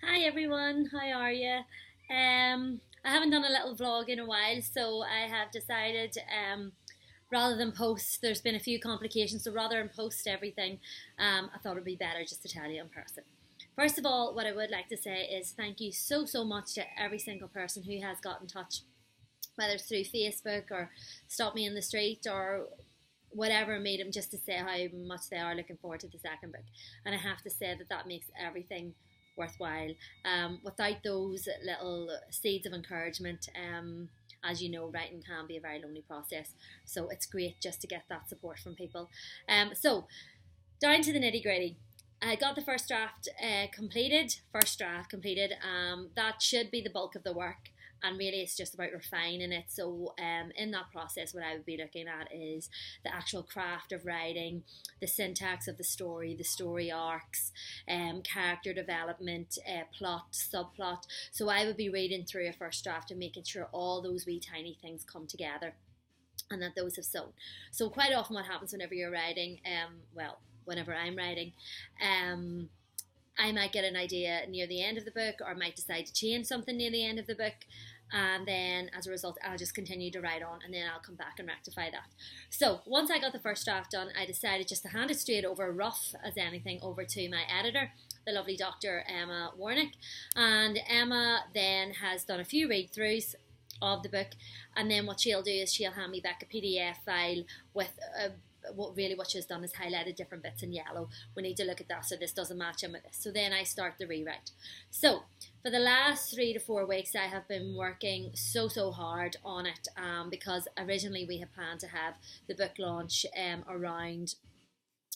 Hi everyone, how are you? I haven't done a little vlog in a while, so I have decided rather than post, there's been a few complications, so rather than post everything, I thought it'd be better just to tell you in person. First of all, what I would like to say is thank you so much to every single person who has got in touch, whether it's through Facebook or stopped me in the street or whatever made them, just to say how much they are looking forward to the second book. And I have to say that that makes everything worthwhile. Without those little seeds of encouragement, as you know, writing can be a very lonely process. So it's great just to get that support from people. So down to the nitty gritty. I got the first draft completed. That should be the bulk of the work, and really it's just about refining it. So in that process, what I would be looking at is the actual craft of writing, the syntax of the story arcs, character development, plot, subplot. So I would be reading through a first draft and making sure all those wee tiny things come together and that those have sewn. So quite often what happens whenever you're writing, whenever I'm writing, I might get an idea near the end of the book, or might decide to change something near the end of the book, and then as a result I'll just continue to write on, and then I'll come back and rectify that. So once I got the first draft done, I decided just to hand it straight over, rough as anything, over to my editor, the lovely Dr. Emma Warnick. And Emma then has done a few read throughs of the book, and then what she'll do is she'll hand me back a PDF file with what she's done is highlighted different bits in yellow. We need to look at that, so this doesn't match in with this. So then I start the rewrite. So for the last 3 to 4 weeks, I have been working so hard on it, because originally we had planned to have the book launch around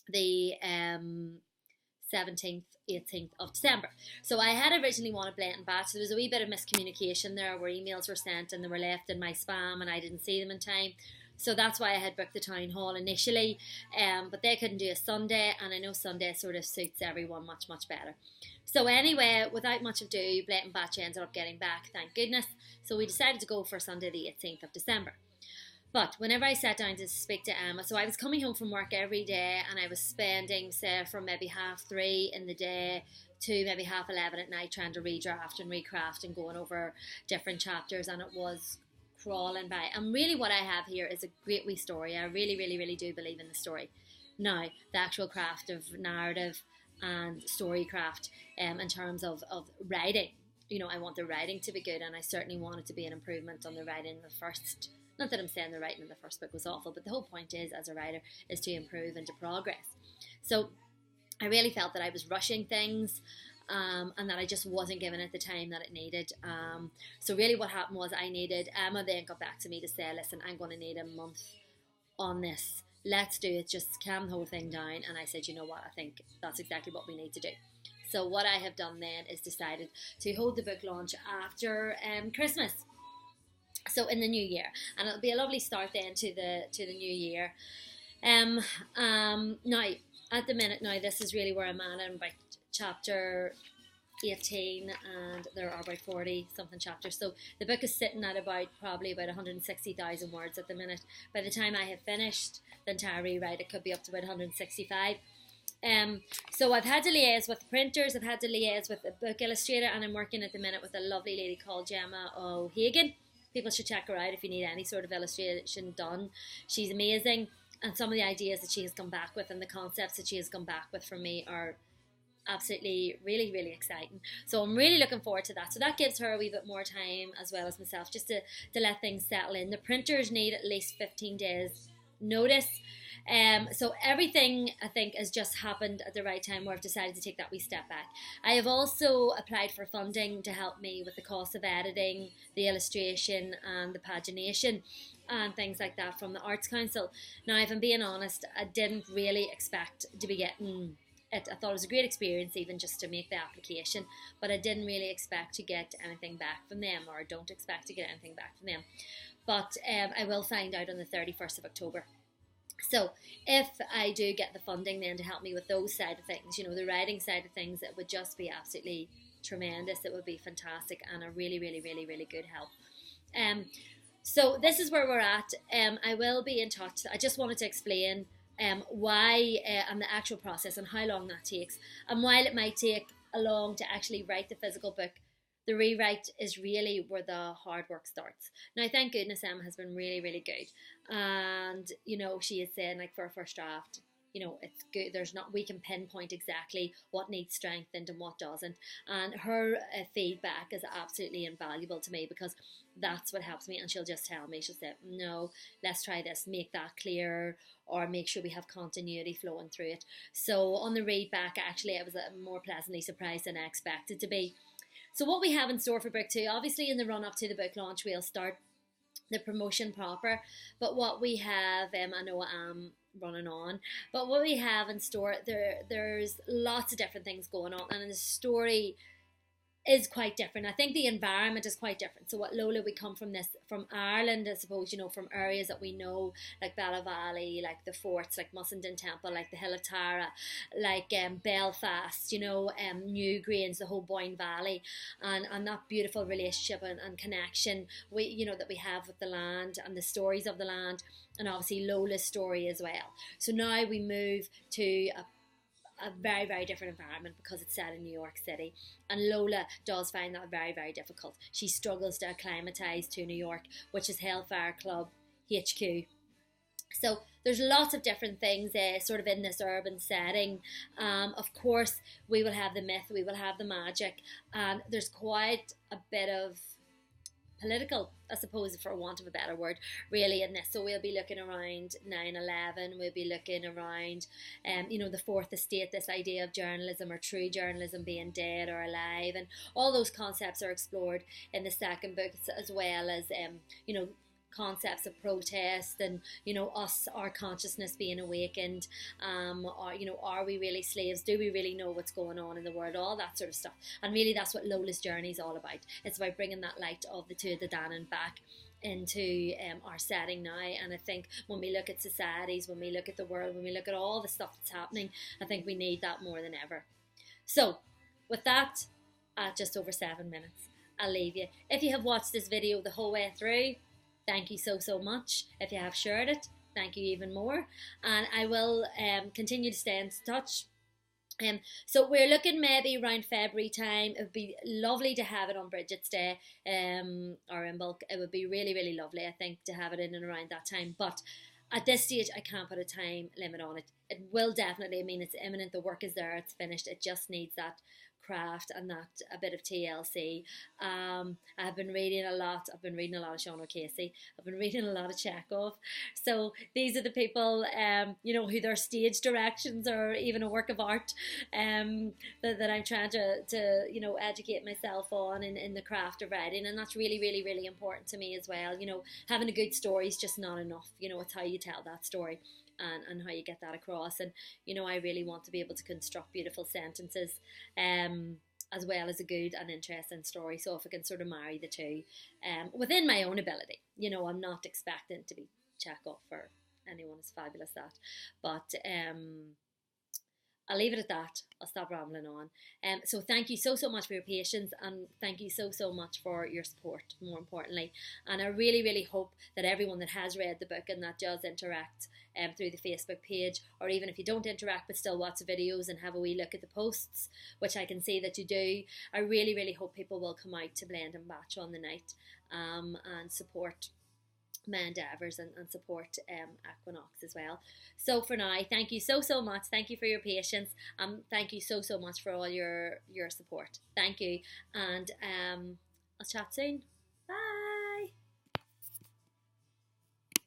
the 17th, 18th of December. So I had originally wanted blend and batch. There was a wee bit of miscommunication there where emails were sent and they were left in my spam and I didn't see them in time. So that's why I had booked the town hall initially, but they couldn't do a Sunday, and I know Sunday sort of suits everyone much better. So anyway, without much ado, Blate and Batch ended up getting back, thank goodness. So we decided to go for Sunday the 18th of December. But whenever I sat down to speak to Emma, so I was coming home from work every day, and I was spending, say, from maybe 3:30 in the day to maybe 11:30 at night trying to redraft and recraft and going over different chapters, and it was crawling by. And really what I have here is a great wee story. I really do believe in the story. Now, the actual craft of narrative and story craft, in terms of writing, I want the writing to be good, and I certainly want it to be an improvement on the writing in the first. Not that I'm saying the writing in the first book was awful, but the whole point is, as a writer, is to improve and to progress. So I really felt that I was rushing things, and that I just wasn't giving it the time that it needed. So really what happened was Emma then got back to me to say, listen, I'm going to need a month on this. Let's do it. Just calm the whole thing down. And I said, you know what? I think that's exactly what we need to do. So what I have done then is decided to hold the book launch after Christmas. So in the new year. And it'll be a lovely start then to the new year. Now, at the minute now, this is really where I'm at. I'm about chapter 18, and there are about 40 something chapters, so the book is sitting at probably about 160,000 words at the minute. By the time I have finished the entire rewrite, it could be up to about 165. So I've had to liaise with printers, I've had to liaise with the book illustrator, and I'm working at the minute with a lovely lady called Gemma O'Hagan. People should check her out if you need any sort of illustration done. She's amazing, and some of the ideas that she has come back with and the concepts that she has come back with for me are absolutely really exciting. So I'm really looking forward to that. So that gives her a wee bit more time, as well as myself, just to let things settle in. The printers need at least 15 days notice. So everything, I think, has just happened at the right time where I've decided to take that wee step back. I have also applied for funding to help me with the cost of editing, the illustration and the pagination and things like that from the Arts Council. Now, if I'm being honest, I didn't really expect to be getting it. I thought it was a great experience even just to make the application, but I didn't really expect to get anything back from them, or don't expect to get anything back from them. But I will find out on the 31st of October. So if I do get the funding then to help me with those side of things, the writing side of things, it would just be absolutely tremendous. It would be fantastic and a really good help. So this is where we're at. I will be in touch. I just wanted to explain why and the actual process and how long that takes. And while it might take along to actually write the physical book, the rewrite is really where the hard work starts. Now, thank goodness Emma has been really, really good. And, you know, she is saying, like, for a first draft, you know, it's good. There's not, we can pinpoint exactly what needs strengthened and what doesn't. And her feedback is absolutely invaluable to me, because that's what helps me. And she'll just tell me, she'll say, no, let's try this, make that clearer, or make sure we have continuity flowing through it. So on the read back, actually, I was more pleasantly surprised than I expected to be. So what we have in store for book 2, obviously in the run up to the book launch, we'll start the promotion proper. But what we have, I know I'm running on, but what we have in store, there's lots of different things going on, and the story is quite different. I think the environment is quite different. So what Lola, we come from Ireland, I suppose, you know, from areas that we know, like Bella Valley, like the forts, like Mussenden Temple, like the Hill of Tara, like Belfast, you know, Newgrange, the whole Boyne Valley, and that beautiful relationship and connection we, you know, that we have with the land and the stories of the land, and obviously Lola's story as well. So now we move to a very, very different environment, because it's set in New York City, and Lola does find that very, very difficult. She struggles to acclimatise to New York, which is Hellfire Club HQ. So there's lots of different things sort of in this urban setting. Of course, we will have the myth, we will have the magic, and there's quite a bit of political, I suppose, for want of a better word, really, in this. So we'll be looking around 9/11, we'll be looking around, you know, the fourth estate, this idea of journalism or true journalism being dead or alive, and all those concepts are explored in the second book, as well as, you know, concepts of protest and, you know, our consciousness being awakened, or, you know, are we really slaves? Do we really know what's going on in the world? All that sort of stuff. And really that's what Lola's journey is all about. It's about bringing that light of the two of the Danann back into our setting now. And I think when we look at societies, when we look at the world, when we look at all the stuff that's happening, I think we need that more than ever. So with that, at just over 7 minutes, I'll leave you. If you have watched this video the whole way through, thank you so much. If you have shared it, thank you even more. And I will continue to stay in touch. So we're looking maybe around February time. It would be lovely to have it on Bridget's Day, or in bulk. It would be really, really lovely, I think, to have it in and around that time. But at this stage, I can't put a time limit on it. It will definitely, I mean, it's imminent. The work is there. It's finished. It just needs that craft and that a bit of TLC. I've been reading a lot. I've been reading a lot of Sean O'Casey. I've been reading a lot of Chekhov. So these are the people, you know, who their stage directions are even a work of art, that I'm trying to you know, educate myself on in the craft of writing, and that's really, really, really important to me as well. You know, having a good story is just not enough. You know, it's how you tell that story. And how you get that across. And, you know, I really want to be able to construct beautiful sentences, as well as a good and interesting story. So if I can sort of marry the two, within my own ability, you know, I'm not expecting to be Chekhov or anyone as fabulous as that. But I'll leave it at that. I'll stop rambling on. So thank you so much for your patience, and thank you so much for your support, more importantly. And I really, really hope that everyone that has read the book and that does interact through the Facebook page, or even if you don't interact but still watch the videos and have a wee look at the posts, which I can see that you do, I really, really hope people will come out to Blend and Batch on the night, and support my endeavours and support Equinox as well. So for now, thank you so much. Thank you for your patience. Thank you so much for all your support. Thank you, and I'll chat soon.